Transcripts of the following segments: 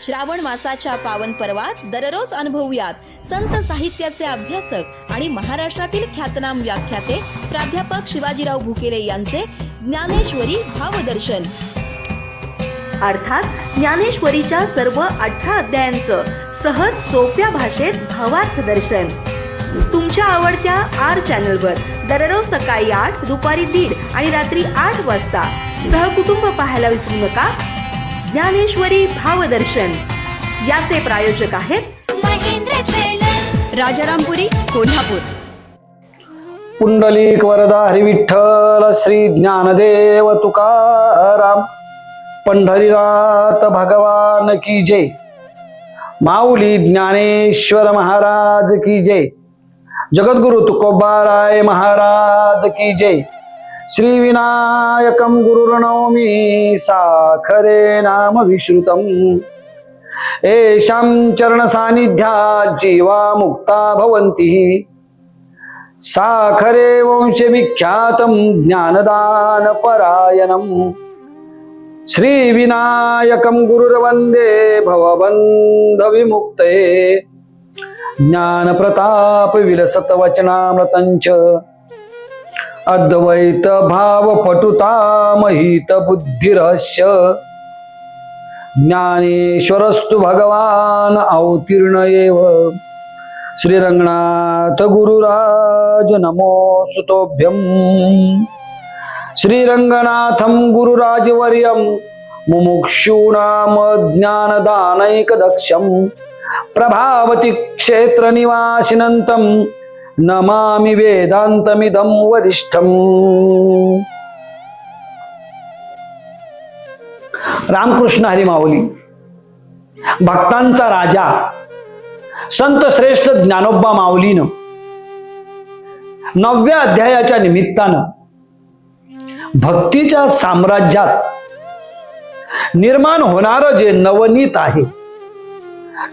श्रावण मासाच्या पावन पर्वात दररोज अनुभवूयात संत साहित्याचे अभ्यासक आणि महाराष्ट्रातील ख्यातनाम व्याख्याते प्राध्यापक शिवाजीराव भुकेले यांचे ज्ञानेश्वरी भावदर्शन, अर्थात ज्ञानेश्वरीच्या सर्व 18 अध्यायांचं सहज सोप्या भाषेत भावार्थ दर्शन तुमच्या आवडत्या आर चॅनलवर दररोज सकाळी 8, दुपारी 1:30 आणि रात्री 8 वाजता सहकुटुंब पाहायला विसरू नका. ज्ञानेश्वरी भावदर्शन याचे प्रायोजक आहेत महेंद्र ज्वेलर्स, राजारामपुरी, कोल्हापूर. पुंडलिक वरदा हरी विठ्ठल श्री ज्ञानदेव तुकाराम. पंढरीनाथ भगवान की जय. माऊली ज्ञानेश्वर महाराज की जय. जगद्गुरु तुकोबाराय महाराज की जय. श्री विनायकं गुरुर्नौमि साखरे नाम विश्रुतम. येषां चरण सानिध्यात् जीवा मुक्ता भवन्ति. साखरे वंश विख्यातं ज्ञानदान परायणं. श्री विनायकं गुरुर्वन्दे भवबन्ध विमुक्तये. ज्ञान प्रताप विलसत वचनामृतंच. अद्वैत भाव पटुता महित बुद्धिरहस्य. ज्ञानेश्वरस्तु भगवान अवतीर्ण एव. श्रीरंगनाथ गुरुराज नमोस्तुभ्यं. श्रीरंगनाथं गुरुराजवर्यं मुमुक्षूणां ज्ञानदानैकदक्षं. प्रभावती क्षेत्रनिवासिनन्तं नमामि वेदान्तमिदं वरिष्ठम्. रामकृष्ण हरी माऊली. भक्तांचा राजा संत श्रेष्ठ ज्ञानोबा माऊलीनं 9व्या अध्यायाच्या निमित्तानं भक्तीच्या साम्राज्यात निर्माण होणारं जे नवनीत आहे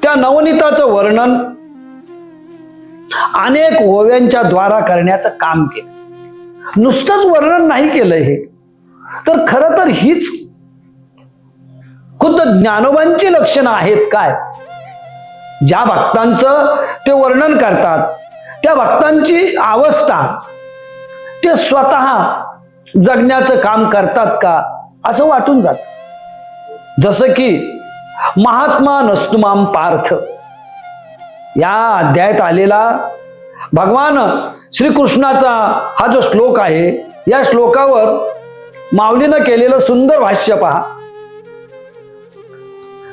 त्या नवनीताचं वर्णन अनेक ओव्यांच्या द्वारा करण्याचं काम केलं. नुसतंच वर्णन नाही केलंय हे, तर खरं तर हीच खुद्द ज्ञानोबांची लक्षणं आहेत. काय ज्या भक्तांचं ते वर्णन करतात त्या भक्तांची अवस्था ते स्वतः जगण्याचं काम करतात का असं वाटून जात. जसं की महात्मा नस्तुमाम पार्थ या अध्यायात आलेला भगवान श्रीकृष्णाचा हा जो श्लोक आहे, या श्लोकावर माऊलीनं केलेलं सुंदर भाष्य पहा.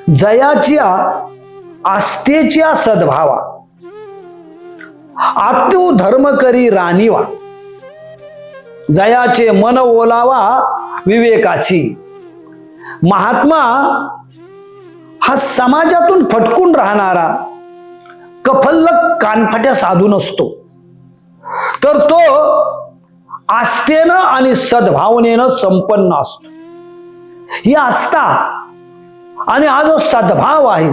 जयाच्या आस्थेच्या सद्भावा आतू धर्म करी राणीवा. जयाचे मन ओलावा विवेकाची. महात्मा हा समाजातून फटकून राहणारा कफल्लक कानफाट्या साधू नसतो, तर तो आस्थेनं आणि सद्भावनेनं संपन्न असतो. ही आस्था आणि हा जो सद्भाव आहे,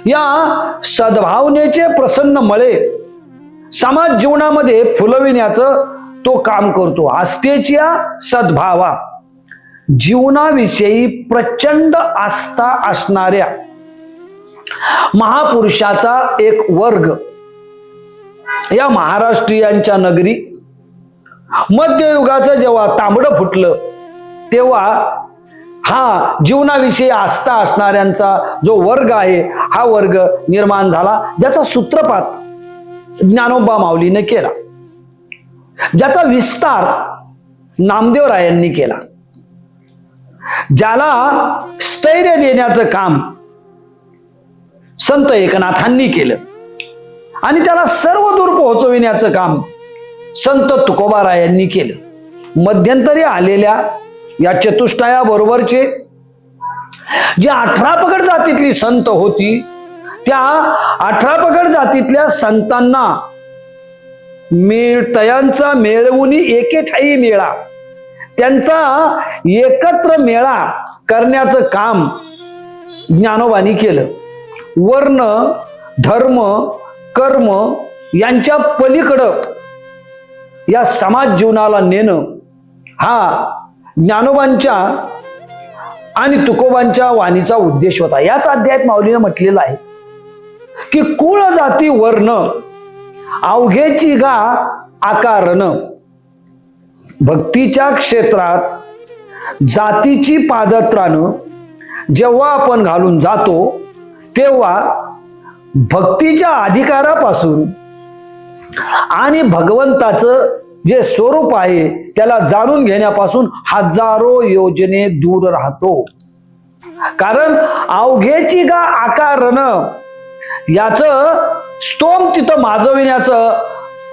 या सद्भावनेचे प्रसन्न मळे समाज जीवनामध्ये फुलविण्याचं तो काम करतो. आस्थेच्या सद्भावा जीवनाविषयी प्रचंड आस्था असणाऱ्या महापुरुषाचा एक वर्ग या महाराष्ट्रीयांच्या नगरी मध्ययुगाचं जेव्हा तांबडं फुटलं तेव्हा हा जीवनाविषयी आस्था असणाऱ्यांचा जो वर्ग आहे हा वर्ग निर्माण झाला, ज्याचा सूत्रपात ज्ञानोबा माऊलीने केला, ज्याचा विस्तार नामदेवरायांनी केला, ज्याला स्थैर्य देण्याचं काम संत एकनाथांनी केलं आणि त्याला सर्व दूर पोहोचविण्याचं काम संत तुकोबारायांनी केलं. मध्यंतरी आलेल्या या चतुष्टयाबरोबरचे जे 18 पगड जातीतली संत होती, त्या 18 पगड जातीतल्या संतांना तयांचा मेळवून एके ठाई मेळा, त्यांचा एकत्र मेळा करण्याचं काम ज्ञानोबांनी केलं. वर्ण, धर्म, कर्म यांच्या पलीकडं या समाज जीवनाला नेणं हा ज्ञानोबांच्या आणि तुकोबांच्या वाणीचा उद्देश होता. याच अध्यायात माऊलीने म्हटलेलं आहे की कुळ जाती वर्ण अवघेची गा आकारण. भक्तीच्या क्षेत्रात जातीची पादत्राणं जेव्हा आपण घालून जातो तेव्हा भक्तीच्या अधिकारापासून आणि भगवंताचं जे स्वरूप आहे त्याला जाणून घेण्यापासून हजारो योजने दूर राहतो. कारण अवघेची गा आकारण याचं स्तोम तिथं माजविण्याचं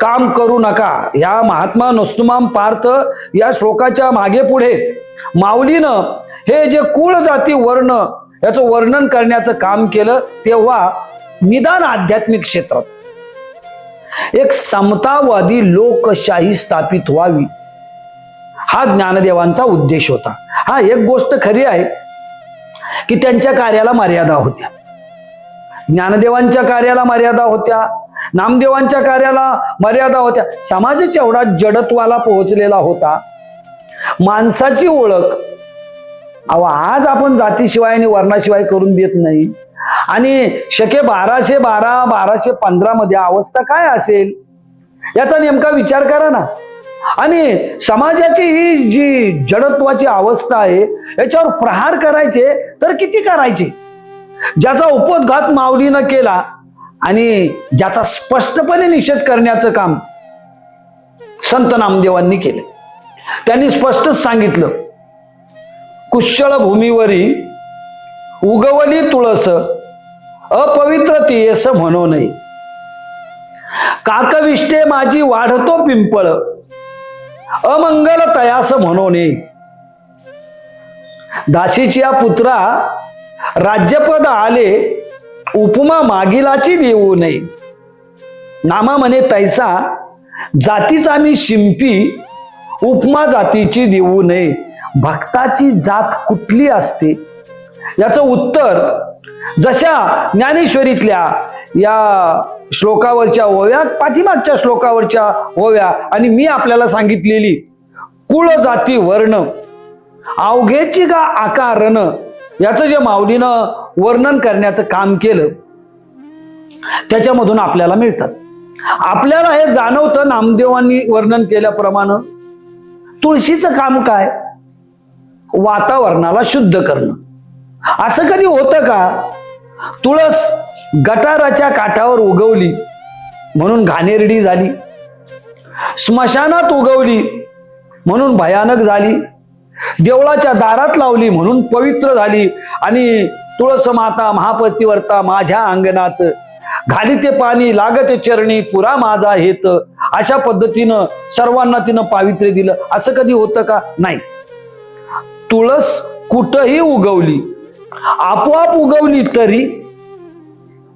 काम करू नका. या महात्मा नस्तुमाम पार्थ या श्लोकाच्या मागे पुढे माऊलीनं हे जे कुळ जाती वर्ण याचं वर्णन करण्याचं काम केलं तेव्हा निदान आध्यात्मिक क्षेत्रात एक समतावादी लोकशाही स्थापित व्हावी हा ज्ञानदेवांचा उद्देश होता. हा एक गोष्ट खरी आहे की त्यांच्या कार्याला मर्यादा होत्या. ज्ञानदेवांच्या कार्याला मर्यादा होत्या, नामदेवांच्या कार्याला मर्यादा होत्या. समाजाच्या एवढा जडत्वाला पोहोचलेला होता. माणसाची ओळख आज आपण जातीशिवाय आणि वर्णाशिवाय करून देत नाही. आणि शके 1212 1215 मध्ये अवस्था काय असेल याचा नेमका विचार करा ना. आणि समाजाची ही जी जडत्वाची अवस्था आहे याच्यावर प्रहार करायचे तर किती करायचे. ज्याचा उपोद्घात माऊलीनं केला आणि ज्याचा स्पष्टपणे निषेध करण्याचं काम संत नामदेवांनी केले. त्यांनी स्पष्टच सांगितलं, कुशळ भूमीवरी उगवली तुळस अपवित्र तीयस म्हणू नये. काकविष्टे माझी वाढतो पिंपळ अमंगल तयास म्हणू नये. दासीच्या पुत्रा राज्यपद आले उपमा मागिलाची देऊ नये. नामा म्हणे तैसा जातीचा मी शिंपी उपमा जातीची देऊ नये. भक्ताची जात कुठली असते याचं उत्तर जशा ज्ञानेश्वरीतल्या या श्लोकावरच्या ओव्या, पाठीमागच्या श्लोकावरच्या ओव्या आणि मी आपल्याला सांगितलेली कुळ जाती वर्ण अवघेची गा आकारण याचं जे माऊलीनं वर्णन करण्याचं काम केलं त्याच्यामधून आपल्याला मिळतात. आपल्याला हे जाणवतं नामदेवांनी वर्णन केल्याप्रमाणे तुळशीचं काम काय, वातावरणाला शुद्ध करणं. असं कधी होतं का तुळस गटाराच्या काठावर उगवली म्हणून घाणेरडी झाली, स्मशानात उगवली म्हणून भयानक झाली, देवळाच्या दारात लावली म्हणून पवित्र झाली आणि तुळस माता महापतिव्रता माझ्या अंगणात घाली ते पाणी लागते चरणी पुरा माझा हेत अशा पद्धतीनं सर्वांना तिनं पावित्र्य दिलं. असं कधी होतं का? नाही. तुळस कुठंही उगवली, आपोआप उगवली तरी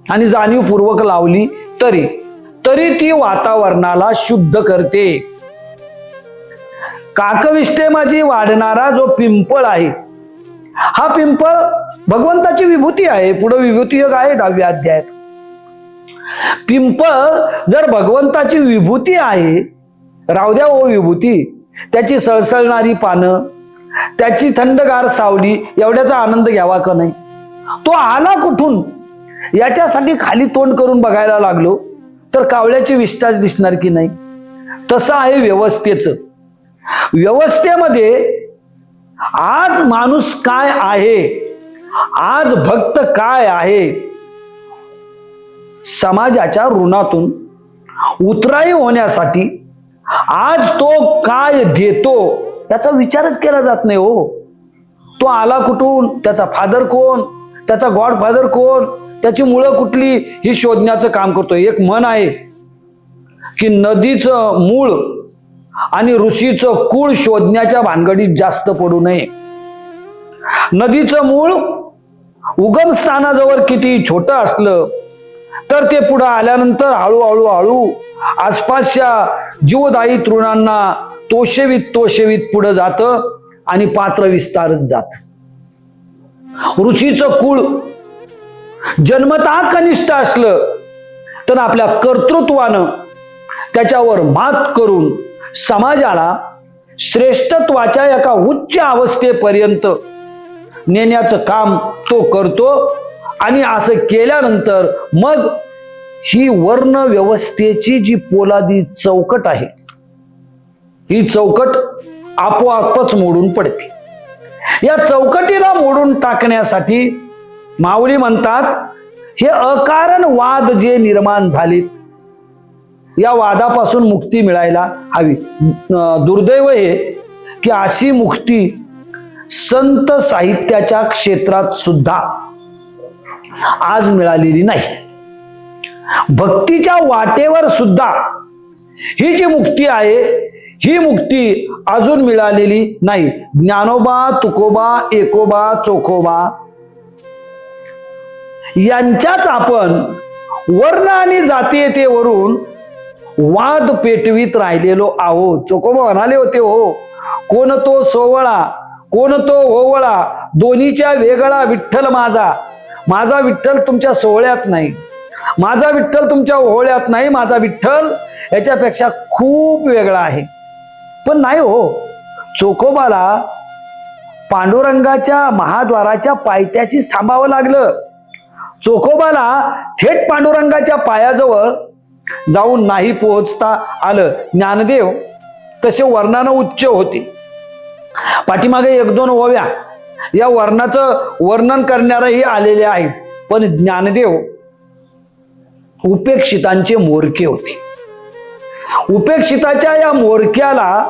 आणि जाणीवपूर्वक लावली तरी ती वातावरणाला शुद्ध करते. काकविष्टे माझी वाढणारा जो पिंपळ आहे हा पिंपळ भगवंताची विभूती आहे. पुढे विभूती योग आहे 10व्या अध्यायात. पिंपळ जर भगवंताची विभूती आहे, राहू द्या ओ विभूती, त्याची सळसळणारी पानं, त्याची थंडगार सावली एवढ्याचा आनंद घ्यावा का नाही? तो आला कुठून याच्यासाठी खाली तोंड करून बघायला लागलो तर कावळ्याची विष्ठाच दिसणार की नाही. तसं आहे व्यवस्थेचं. व्यवस्थेमध्ये आज माणूस काय आहे, आज भक्त काय आहे, समाजाच्या ऋणातून उतराई होण्यासाठी आज तो काय देतो याचा विचारच केला जात नाही. हो, तो आला कुठून, त्याचा फादर कोण, त्याचा गॉडफादर कोण, त्याची मुळं कुठली ही शोधण्याचं काम करतोय. एक म्हण आहे की नदीचं मूळ आणि ऋषीचं कुळ शोधण्याच्या भानगडीत जास्त पडू नये. नदीचं मूळ उगम स्थानाजवळ किती छोटं असलं तर ते पुढे आल्यानंतर हळूहळू आसपासच्या जीवदायी तृणांना तोशेवीत पुढे जातं आणि पात्र विस्तारत जात. ऋषीचं कुळ जन्मतः कनिष्ठ असलं तर आपल्या कर्तृत्वानं त्याच्यावर मात करून समाजाला श्रेष्ठत्वाच्या एका उच्च अवस्थेपर्यंत नेण्याचं काम तो करतो. आणि असं केल्यानंतर मग ही वर्ण व्यवस्थेची जी पोलादी चौकट आहे, ही चौकट आपोआपच मोडून पडते. या चौकटीला मोडून टाकण्यासाठी माऊली म्हणतात, हे अकारण वाद जे निर्माण झाले, या वादापासून मुक्ती मिळायला हवी. दुर्दैव हे की अशी मुक्ती संत साहित्याच्या क्षेत्रात सुद्धा आज मिळालेली नाही. भक्तीच्या वाटेवर सुद्धा ही जी मुक्ती आहे, ही मुक्ती अजून मिळालेली नाही. ज्ञानोबा, तुकोबा, एकोबा, चोखोबा यांच्याच आपण वर्ण आणि जातीयतेवरून वाद पेटवीत राहिलेलो आहोत. चोखोबा म्हणाले होते, हो कोण तो सोवळा, कोण तो ओवळा, दोन्हीच्या वेगळा विठ्ठल माझा. माझा विठ्ठल तुमच्या सोहळ्यात नाही, माझा विठ्ठल तुमच्या ओहळ्यात नाही, माझा विठ्ठल याच्यापेक्षा खूप वेगळा आहे. पण नाही हो, चोखोबाला पांडुरंगाच्या महाद्वाराच्या पायथ्याशीच थांबावं लागलं. चोखोबाला थेट पांडुरंगाच्या पायाजवळ जाऊन नाही पोहोचता आलं. ज्ञानदेव तसे वर्णानं उच्च होते. पाठीमागे 1-2 ओव्या या वर्णाचं वर्णन करणारही आलेले आहेत. पण ज्ञानदेव उपेक्षितांचे मोरके होते. उपेक्षिताच्या या मोरक्याला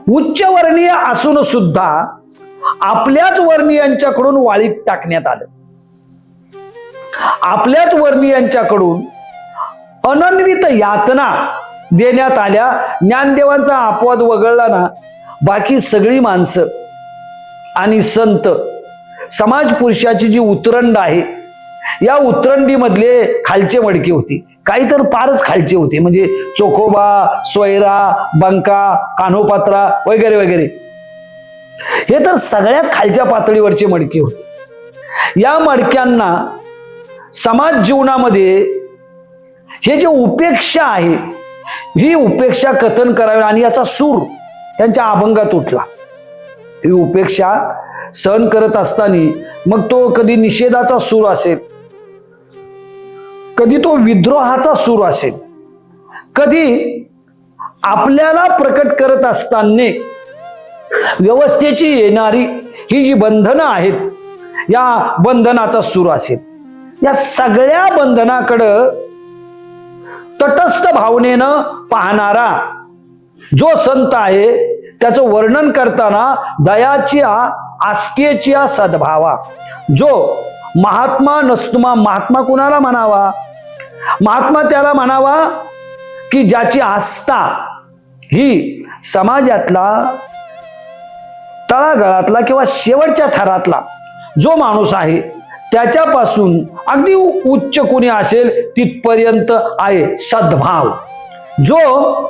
उच्चवर्णीय असून सुद्धा आपल्याच वर्णीयांच्याकडून वाळीत टाकण्यात आलं. आपल्याच वर्णीयांच्याकडून अनन्वित यातना देण्यात आल्या. ज्ञानदेवांचा अपवाद वगळला ना, बाकी सगळी माणसं आणि संत समाज पुरुषाची जी उतरंड आहे, या उतरंडीमधले खालचे मडके होते. काही तर फारच खालचे होते, म्हणजे चोखोबा, सोयरा, बंका, कान्होपात्रा वगैरे वगैरे, हे तर सगळ्यात खालच्या पातळीवरचे मडके होते. या मडक्यांना समाज जीवनामध्ये हे जे उपेक्षा आहे, ही उपेक्षा कथन करावी आणि याचा सूर त्यांच्या अभंगात उठला. ही उपेक्षा सहन करत असताना मग तो कधी निषेधाचा सूर असेल, कधी तो विद्रोहाचा सूर असेल, कधी आपल्याला प्रकट करत असताना व्यवस्थेची येणारी ही जी बंधनं आहेत, या बंधनाचा सूर असेल. या सगळ्या बंधनाकडं तटस्थ भावनेनं पाहणारा जो संत आहे, त्याचं वर्णन करताना जयाची आस्तेची सद्भावा, जो महात्मा नसतुमा, महात्मा कुणाला म्हणावा? महात्मा त्याला म्हणावा की ज्याची आस्था ही समाजातला तळागाळातला किंवा शेवटच्या थरातला जो माणूस आहे, त्याच्यापासून अगदी उच्च कोणी असेल तिथपर्यंत आहे सद्भाव. जो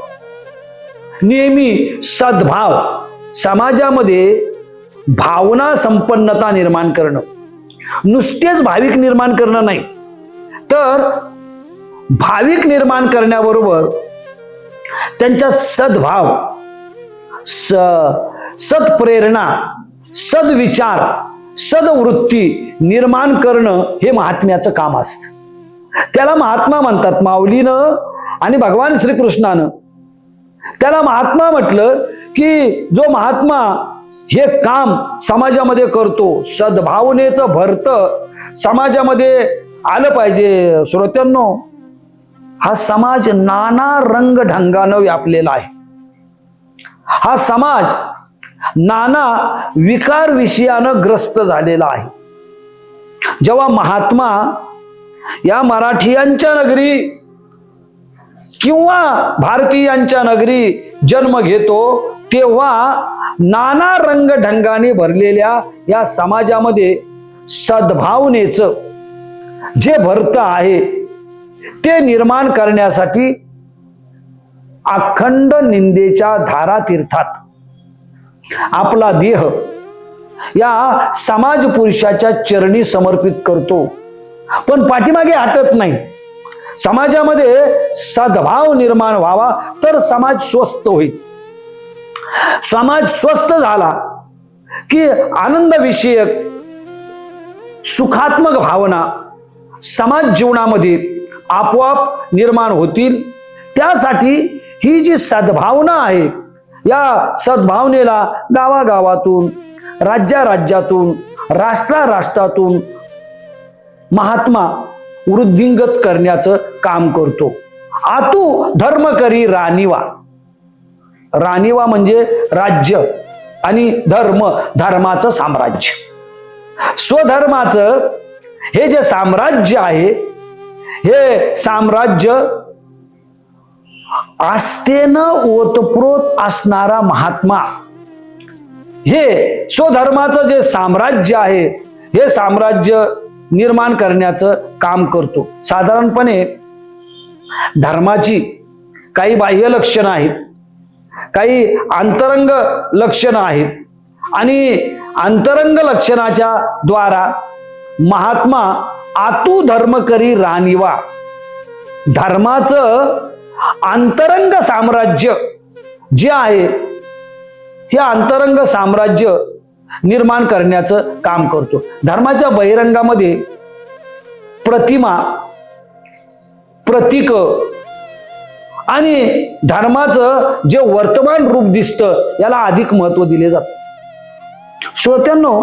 नेहमी सद्भाव, समाजामध्ये भावना संपन्नता निर्माण करणं, नुसतेच भाविक निर्माण करणं नाही, तर भाविक निर्माण करण्याबरोबर त्यांच्यात सद्भाव, सत्प्रेरणा, सद्विचार, सद्वृत्ती निर्माण करणं हे महात्म्याचं काम असतं. त्याला महात्मा म्हणतात. माऊलीनं आणि भगवान श्रीकृष्णानं त्याला महात्मा म्हटलं की जो महात्मा हे काम समाजामध्ये करतो, सद्भावनेचं भरतं समाजामध्ये आलं पाहिजे. श्रोत्यांनो, हा समाज नाना रंग ढंगानं व्यापलेला आहे. हा समाज नाना विकार विषयानं ग्रस्त झालेला आहे. जेव्हा महात्मा या मराठीयांच्या नगरी किंवा भारतीयांच्या नगरी जन्म घेतो, तेव्हा नाना रंग ढंगाने भरलेल्या या समाजामध्ये सद्भावनेचं जे भरत आहे ते निर्माण करण्यासाठी अखंड निंदेच्या धारा तीर्थात आपला देह या समाज पुरुषाच्या चरणी समर्पित करतो. पण पाठीमागे हटत नाही. समाजामध्ये सद्भाव निर्माण व्हावा तर समाज स्वस्थ होईल. समाज स्वस्थ झाला की आनंदविषयक सुखात्मक भावना समाज जीवनामध्ये आपोआप निर्माण होतील. त्यासाठी ही जी सद्भावना आहे, या सद्भावनेला गावागावातून, राज्यातून, राष्ट्रातून महात्मा वृद्धिंगत करण्याचं काम करतो. आतू धर्म करी रानिवा. रानिवा म्हणजे राज्य आणि धर्माचं साम्राज्य. स्वधर्माचं हे जे साम्राज्य आहे, हे साम्राज्य आस्थेनं ओतप्रोत असणारा महात्मा हे स्वधर्माचं जे साम्राज्य आहे, हे साम्राज्य निर्माण करण्याचं काम करतो. साधारणपणे धर्माची काही बाह्य लक्षणं आहेत, काही अंतरंग लक्षणं आहेत आणि अंतरंग लक्षणाच्या द्वारा महात्मा आतू धर्म करी रानिवा. धर्माचं अंतरंग साम्राज्य जे आहे, हे अंतरंग साम्राज्य निर्माण करण्याचं काम करतो. धर्माच्या बहिरंगामध्ये प्रतिमा, प्रतीक आणि धर्माचं जे वर्तमान रूप दिसतं, याला अधिक महत्व दिले जातं. श्रोत्यांनो,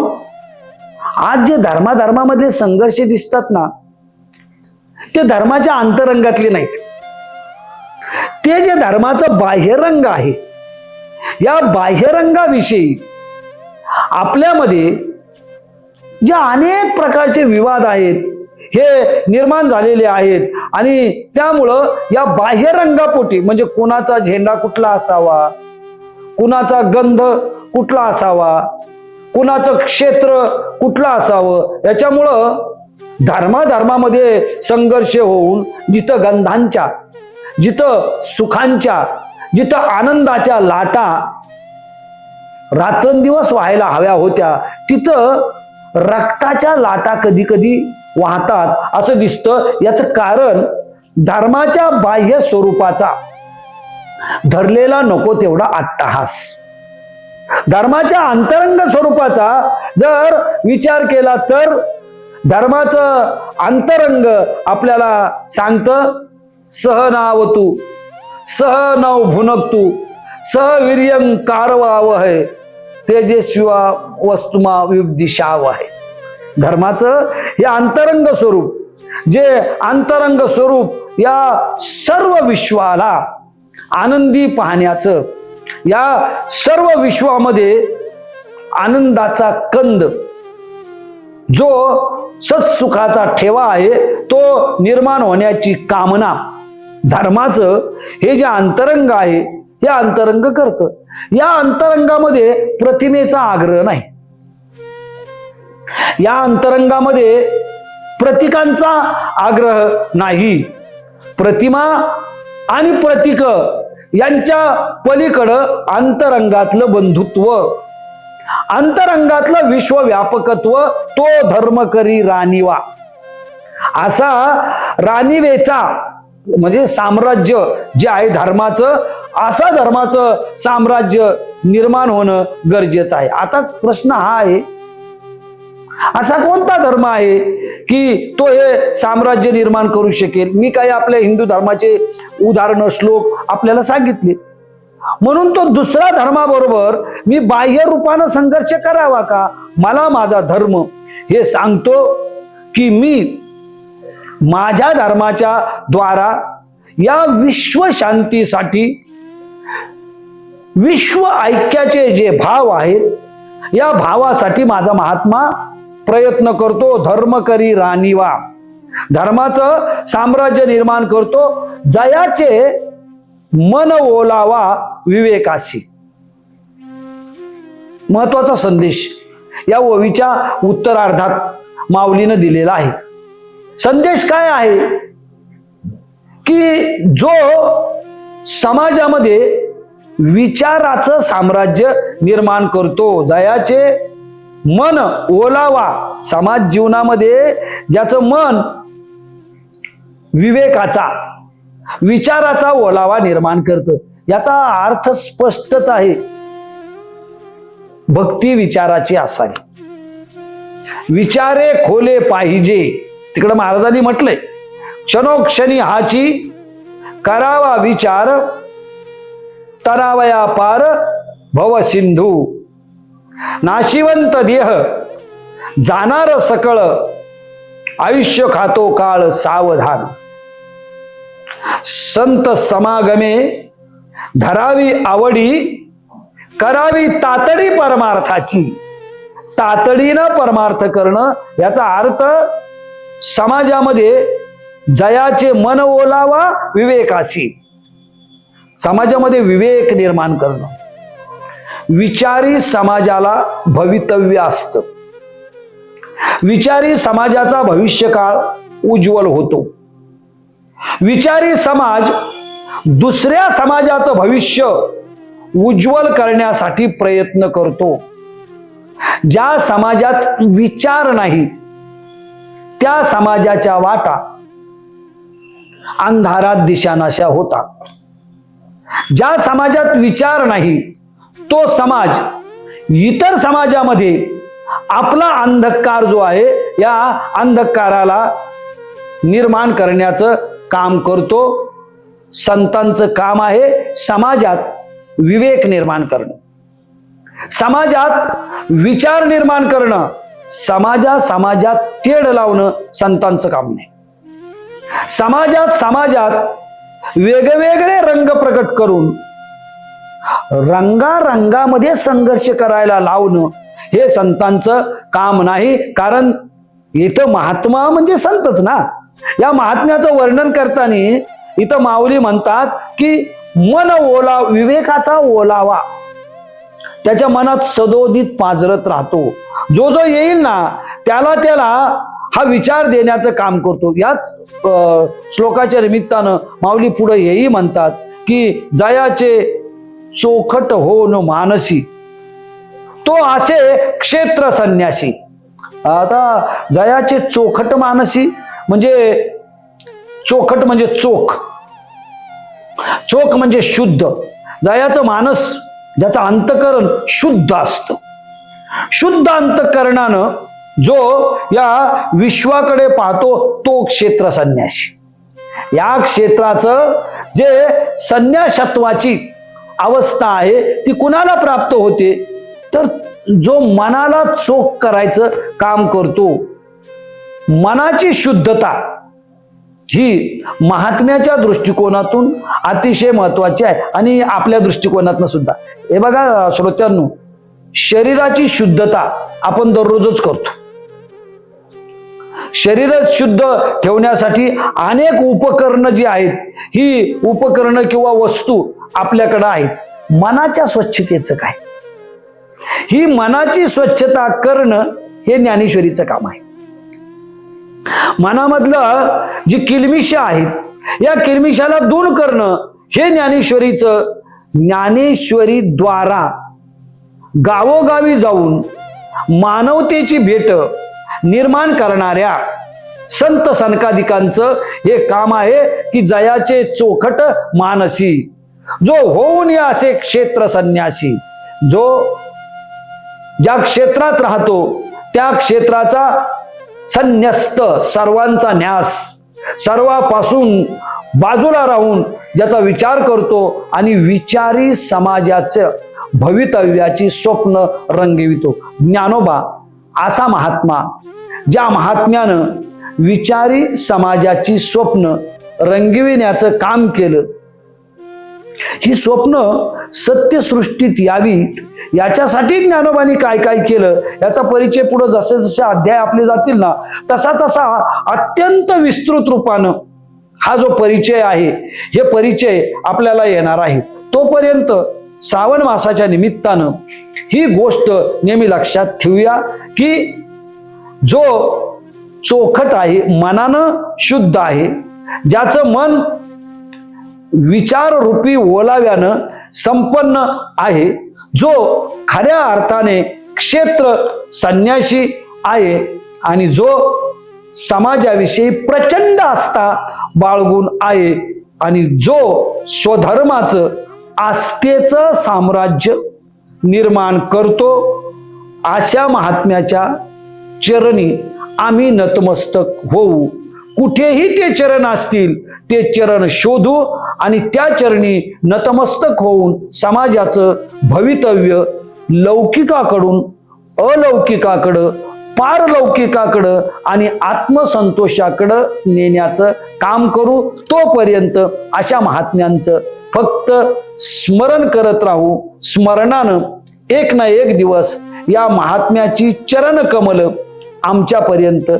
आज जे धर्माधर्मामध्ये संघर्ष दिसतात ना, ते धर्माच्या अंतरंगातले नाहीत. ते जे धर्माचं बाह्यरंग आहे, या बाह्यरंगाविषयी आपल्यामध्ये जे अनेक प्रकारचे विवाद आहेत, हे निर्माण झालेले आहेत. आणि त्यामुळं या बाह्यरंगापोटी, म्हणजे कुणाचा झेंडा कुठला असावा, कुणाचा गंध कुठला असावा, कुणाचं क्षेत्र कुठलं असावं, याच्यामुळं धर्माधर्मामध्ये संघर्ष होऊन जिथं गंधांच्या, जिथं सुखांच्या, जिथं आनंदाच्या लाटा रात्रंदिवस व्हायला हव्या होत्या, तिथं रक्ताच्या लाटा कधी कधी वाहतात असं दिसतं. याचं कारण धर्माच्या बाह्य स्वरूपाचा धरलेला नको तेवढा अट्टहास. धर्माच्या अंतरंग स्वरूपाचा जर विचार केला तर धर्माचं अंतरंग आपल्याला सांगतं, सहनावतु सहनव भुनक्तु सहवीर्यं कारवावहै तेजस्विवा वस्तुमा विदिशावहै. धर्माचं हे अंतरंग स्वरूप, जे अंतरंग स्वरूप या सर्व विश्वाला आनंदी पाहण्याचं, या सर्व विश्वामध्ये आनंदाचा कंद, जो सत्सुखाचा ठेवा आहे, तो निर्माण होण्याची कामना धर्माचं हे जे अंतरंग आहे, हे अंतरंग करतं. या अंतरंगामध्ये प्रतिमेचा आग्रह नाही. या अंतरंगामध्ये प्रतीकांचा आग्रह नाही. प्रतिमा आणि प्रतीक यांच्या पलीकडं अंतरंगातलं बंधुत्व, अंतरंगातलं विश्वव्यापकत्व, तो धर्म करी रानिवा. असा रानिवेचा म्हणजे साम्राज्य जे आहे धर्माचं, असं धर्माचं साम्राज्य निर्माण होणं गरजेचं आहे. आता प्रश्न हा आहे, असा कोणता धर्म आहे की तो हे साम्राज्य निर्माण करू शकेल? मी काही आपल्या हिंदू धर्माचे उदाहरण, श्लोक आपल्याला सांगितले. म्हणून तो दुसरा धर्माबरोबर मी बाह्य रूपानं संघर्ष करावा का? मला माझा धर्म हे सांगतो की मी माझ्या धर्माच्या द्वारा या विश्व शांतीसाठी, विश्व ऐक्याचे जे भाव आहेत, या भावासाठी माझा महात्मा प्रयत्न करतो. धर्म करी रानिवा. धर्माचं साम्राज्य निर्माण करतो, जयाचे मन ओलावा विवेकाशी. महत्वाचा संदेश या ओवीच्या उत्तरार्धात माऊलीनं दिलेला आहे. संदेश काय आहे की जो समाजामध्ये विचाराचं साम्राज्य निर्माण करतो, जयाचे मन ओलावा, समाज जीवनामध्ये ज्याचं मन विवेकाचा, विचाराचा ओलावा निर्माण करतं. याचा अर्थ स्पष्टच आहे. भक्ती विचाराची असावी. विचारे खोले पाहिजे. तिकडं महाराजांनी म्हटलंय, क्षणोक्षणी हाची करावा विचार, तरावया पार भव सिंधू. नाशिवंत देह जाणार सकळ, आयुष्य खातो काळ सावधान. संत समागमे धरावी आवडी, करावी तातडी परमार्थाची. तातडीनं परमार्थ करणं याचा अर्थ समाजामध्ये जयाचे मन ओलावा विवेकाशी. समाजामध्ये विवेक निर्माण करणं. विचारी समाजाला भवितव्य असतं. विचारी समाजाचा भविष्यकाळ उज्ज्वल होतो. विचारी समाज दुसऱ्या समाजाचं भविष्य उज्ज्वल करण्यासाठी प्रयत्न करतो. ज्या समाजात विचार नाही त्या समाजाच्या वाटा अंधारात दिशानाशा होतात. ज्या समाजात विचार नाही तो समाज इतर समाजामध्ये आपला अंधकार जो आहे या अंधकाराला निर्माण करण्याचं काम करतो. संतांचं काम आहे समाजात विवेक निर्माण करणं, समाजात विचार निर्माण करणं. समाजात तेढ लावणं संतांचं काम नाही. समाजात वेगवेगळे रंग प्रकट करून रंगारंगामध्ये संघर्ष करायला लावणं हे संतांचं काम नाही. कारण इथं महात्मा म्हणजे संतच ना. या महात्म्याचं वर्णन करताना इथं माऊली म्हणतात की मन ओला, विवेकाचा ओलावा त्याच्या मनात सदोदित पाजरत राहतो. जो जो येईल ना त्याला हा विचार देण्याचं काम करतो. याच श्लोकाच्या निमित्तानं माऊली पुढे हेही म्हणतात की जयाचे चोखट होन मानसी, तो असे क्षेत्र संन्यासी. आता जयाचे चोखट मानसी म्हणजे चोखट म्हणजे चोख, चोख म्हणजे शुद्ध. जयाचं मानस, ज्याचं अंतकरण शुद्ध असतं. शुद्ध अंतकरणानं जो या विश्वाकडे पाहतो तो क्षेत्र संन्यासी. या क्षेत्राचं जे संन्यासत्वाची अवस्था आहे ती कुणाला प्राप्त होते तर जो मनाला चोख करायचं काम करतो. मनाची शुद्धता ही महात्म्याच्या दृष्टिकोनातून अतिशय महत्वाची आहे आणि आपल्या दृष्टिकोनातून सुद्धा. हे बघा श्रोत्यांनो, शरीराची शुद्धता आपण दररोजच करतो. शरीर शुद्ध ठेवण्यासाठी अनेक उपकरणं जी आहेत ही उपकरणं किंवा वस्तू आपल्याकडे आहेत. मनाच्या स्वच्छतेचं काय? ही मनाची स्वच्छता करणं हे ज्ञानेश्वरीचं काम आहे. मनामधलं जी किलमिशा आहेत या किलमिशाला दूर करणं हे ज्ञानेश्वरीचं. ज्ञानेश्वरी द्वारा गावोगावी जाऊन मानवतेची भेट निर्माण करणाऱ्या संत सनकादिकांचं हे काम आहे की जयाचे चोखट मानसी, जो होऊन या असे क्षेत्र संन्यासी. जो ज्या क्षेत्रात राहतो त्या क्षेत्राचा संन्यस्त, सर्वांचा न्यास, सर्वापासून बाजूला राहून ज्याचा विचार करतो आणि विचारी समाजाचं भवितव्याची स्वप्न रंगवितो. ज्ञानोबा असा महात्मा, ज्या महात्म्यानं विचारी समाजाची स्वप्न रंगविण्याचं काम केलं. ही स्वप्न सत्यसृष्टीत यावी याच्यासाठी ज्ञानोबांनी काय काय केलं याचा परिचय पुढे जसे जसे अध्याय आपले जातील ना तसा तसा अत्यंत विस्तृत रूपानं हा जो परिचय आहे हे परिचय आपल्याला येणार आहे. तोपर्यंत श्रावण मासाच्या निमित्तानं ही गोष्ट नेहमी लक्षात ठेवूया की जो चोखट आहे, मनानं शुद्ध आहे, ज्याचं मन विचाररूपी ओलाव्यानं संपन्न आहे, जो खऱ्या अर्थाने क्षेत्र संन्यासी आहे आणि जो समाजाविषयी प्रचंड आस्था बाळगून आहे आणि जो स्वधर्माचं आस्थेचं साम्राज्य निर्माण करतो अशा महात्म्याच्या चरणी आम्ही नतमस्तक होऊ. कुठेही ते चरण असतील ते चरण शोधू आणि त्या चरणी नतमस्तक होऊन समाजाचं भवितव्य लौकिकाकडून अलौकिकाकडं, पारलौकिकाकडं आणि आत्मसंतोषाकडं नेण्याचं काम करू. तोपर्यंत अशा महात्म्यांचं फक्त स्मरण करत राहू. स्मरणानं एक ना एक दिवस या महात्म्याची चरण कमल आमच्यापर्यंत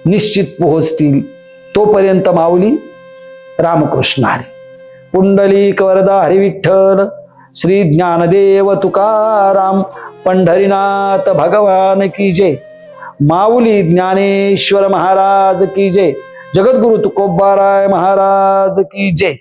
निश्चित पोहोचतील. तोपर्यंत माऊली रामकृष्ण हरी. पुंडलिक वरदा हरी विठ्ठल. श्री ज्ञानदेव तुकाराम पंढरीनाथ भगवान की जय. माऊली ज्ञानेश्वर महाराज की जय. जगद्गुरु तुकोबाराय महाराज की जय.